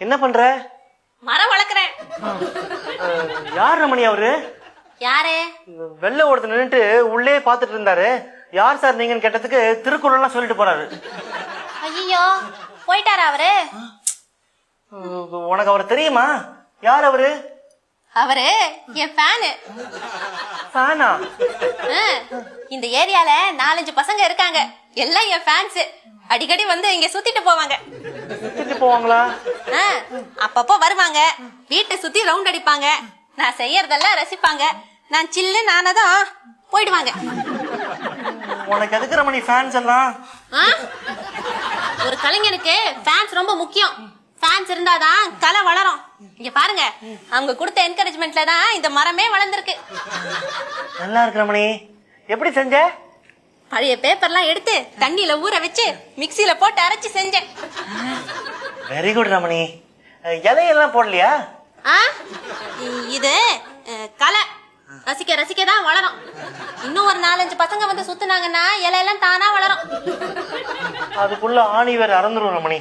என்ன பண்ற? மரம் வளர்க்குறேன். யார் ரமணி அவரு? யாரு? வெள்ளை ஓடுத்து நின்னுட்டு உள்ளே பாத்துட்டு இருந்தாரு. யார் சார் நீங்கன்னு கேட்டதுக்கு திருக்குறள் எல்லாம் சொல்லிட்டு போறாரு. ஐயோ, போயிட்டாரா அவரு? உனக்கு அவர் தெரியுமா? யார் அவரு? அவரு என் ஃபேனு. ஃபேனா? இந்த ஏரியால 4-5 பசங்க இருக்காங்க, எல்லாம் என் ஃபேன்ஸ். அடிக்கடி வந்து இங்க சுத்திட்டு போவாங்க. சுத்திட்டு போவாங்களா? அப்பப்போ வருவாங்க, வீட்டை சுத்தி ரவுண்ட் அடிப்பாங்க, நான் செய்யறதெல்லாம் ரசிப்பாங்க. நான் சில்லு நானதான் போயிடுவாங்க. உனக்கு எதுக்கு ரமணி ஃபேன்ஸ் எல்லாம்? ஒரு கலைஞனுக்கு ஃபேன்ஸ் ரொம்ப முக்கியம். ஃபேன்ஸ் இருந்தாதான் கலை வளரும். இங்க பாருங்க, அவங்க கொடுத்த என்கரேஜ்மெண்ட்ல தான் இந்த மரமே வளர்ந்துருக்கு. நல்லா இருக்கு ரமணி. எப்படி செஞ்ச? பழைய பேப்பர்லாம் எடுத்து தண்ணியில ஊற வச்சு மிக்சியில போட்டு அரைச்சு செஞ்சேன். Very good Ramani. இலையெல்லாம் போடலையா? இது கலை ரசிக்க ரசிக்க தான் வளரும். இன்னும் ஒரு 4-5 பசங்க வந்து சுத்துனாங்கன்னா இலையெல்லாம் தானா வளரும். அதுக்குள்ள ஆணி வேற அறந்துரும் ரமணி.